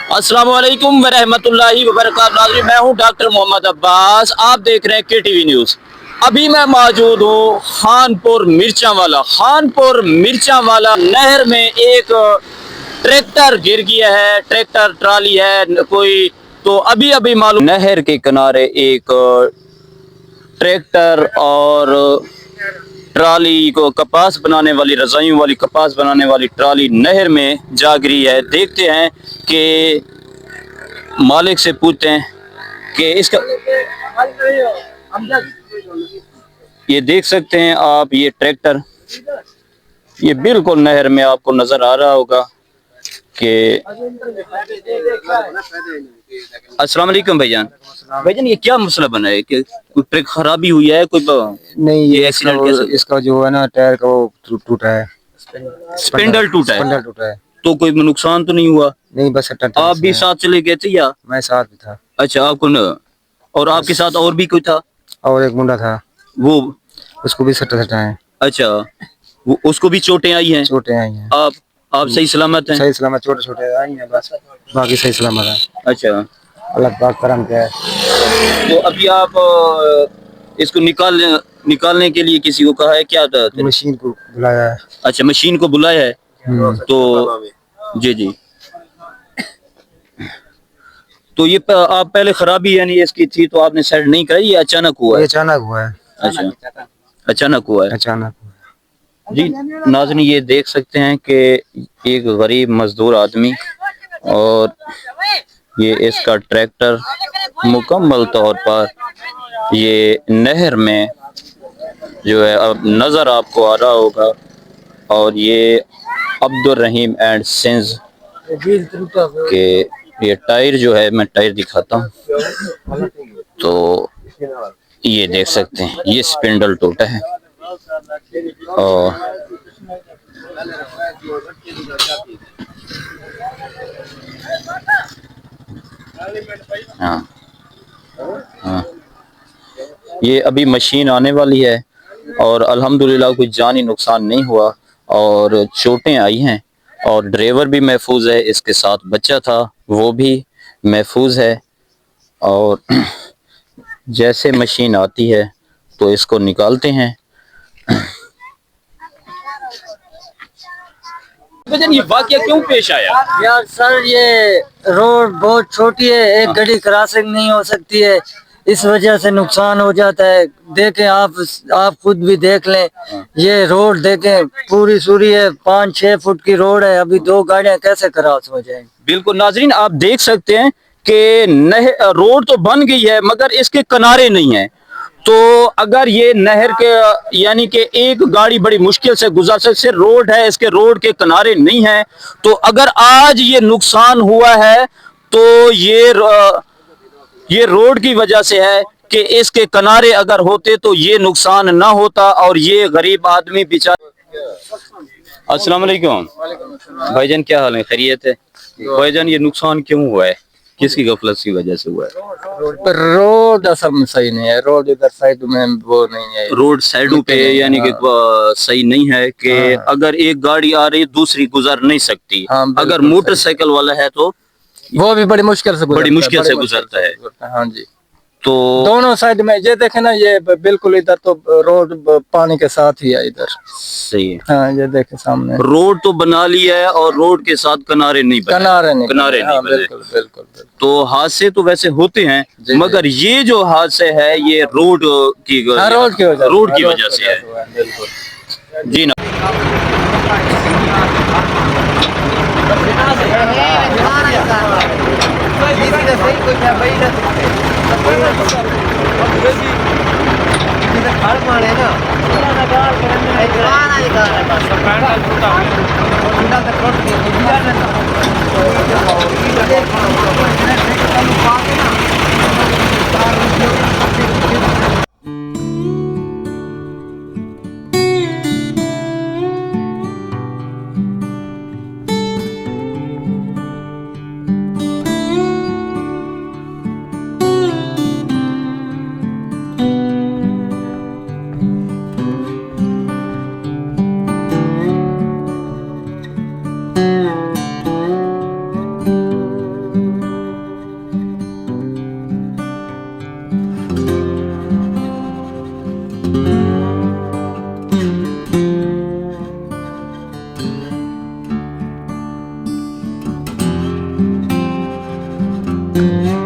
अस्सलाम वालेकुम वरहमतुल्लाहि वबरकातुहू। नाज़रीन, मैं हूं डॉक्टर मोहम्मद अब्बास। आप देख रहे हैं KTV न्यूज़। अभी मैं मौजूद हूं खानपुर मिर्चांवाला। खानपुर मिर्चांवाला नहर में एक ट्रैक्टर गिर गया है। ट्रैक्टर ट्राली है कोई, तो अभी अभी मालूम नहर के किनारे एक ट्रैक्टर और ट्राली को कपास बनाने वाली, रजाइयों वाली कपास बनाने वाली ट्राली नहर में जा गिरी है। देखते हैं कि मालिक से पूछते हैं कि इसका, ये देख सकते हैं आप, ये ट्रैक्टर ये बिल्कुल नहर में आपको नजर आ रहा होगा कि अस्सलाम वालेकुम भाईजान। भाईजान, ये क्या मसला बना है कि कोई ट्रक खराबी हुई है कोई? नहीं, ये एक्सीडेंट कैसे? इसका जो है ना टायर का वो टूटा है। स्पिंडल टूटा है। स्पिंडल टूटा है। तो कोई नुकसान तो नहीं हुआ? नहीं, बस आप भी साथ चले गए थे या? मैं साथ भी था। अच्छा, आपको न, और आपके साथ और भी कोई था? और एक मुंडा था, वो उसको भी सट्टा सट्टा है। अच्छा, वो उसको भी चोटें आई हैं? चोटें आई हैं। आप सही सलामत हैं? सही सलामत, छोटे छोटे आई हैं बस, बाकी सही सलामत है। अच्छा, अल्लाह पाक करम क्या है। तो अभी आप इसको निकालने के लिए किसी को कहा है क्या? मशीन को बुलाया है। अच्छा, मशीन को बुलाया है। तो जी जी, तो ये आप पहले खराबी यानी इसकी थी तो आपने सेट नहीं कराई, ये अचानक हुआ है? अचानक हुआ है। अच्छा, अचानक हुआ है। अचानक जी नाज़रीन, ये देख सकते हैं कि एक गरीब मजदूर आदमी और ये इसका ट्रैक्टर मुकम्मल तौर पर ये नहर में जो है अब नज़र आपको आ रहा होगा। और ये अब्दुल रहीम एंड सिंस के ये टायर जो है, मैं टायर दिखाता हूँ तो ये देख सकते हैं ये स्पिंडल टूटा है। और हाँ हाँ, ये अभी मशीन आने वाली है और अल्हम्दुलिल्लाह कोई जानी नुकसान नहीं हुआ और चोटें आई हैं और ड्राइवर भी महफूज है, इसके साथ बच्चा था वो भी महफूज है। और जैसे मशीन आती है तो इसको निकालते हैं। ये वाकया क्यों पेश आया? यार सर, ये रोड बहुत छोटी है, एक गाड़ी क्रॉसिंग नहीं हो सकती है, इस वजह से नुकसान हो जाता है। देखें आप खुद भी देख लें, ये रोड देखें पूरी सूरी है, 5-6 फुट की रोड है, अभी 2 गाड़ियां कैसे क्रॉस हो जाएंगी? बिल्कुल नाजरीन, आप देख सकते हैं कि रोड तो बन गई है मगर इसके किनारे नहीं है। तो अगर ये नहर के यानी कि एक गाड़ी बड़ी मुश्किल से गुजर सकती, रोड है इसके, रोड के किनारे नहीं है। तो अगर आज ये नुकसान हुआ है तो ये रोड की वजह से है कि इसके किनारे अगर होते तो ये नुकसान ना होता और ये गरीब आदमी बेचारा। अस्सलाम वालेकुम भाईजान, क्या हाल है? खैरियत है भाईजान? ये नुकसान क्यों हुआ है, किसकी गफलत की वजह से हुआ है? रोड असल में सही नहीं है, रोड इधर साइड में वो नहीं है, रोड साइडों पे यानी कि सही नहीं है कि अगर एक गाड़ी आ रही दूसरी गुजर नहीं सकती। अगर मोटरसाइकिल वाला है तो वो भी बड़ी मुश्किल से गुजरता है। हाँ जी, तो दोनों साइड में ये देखे ना, ये बिल्कुल इधर तो रोड पानी के साथ ही है इधर। सही है। हाँ, ये देखे सामने रोड तो बना लिया है और रोड के साथ किनारे नहीं बने। किनारे नहीं बने। बिल्कुल। तो हादसे तो वैसे होते हैं मगर ये जो हादसे है ये रोड की वजह से है। जी ना, Thank you.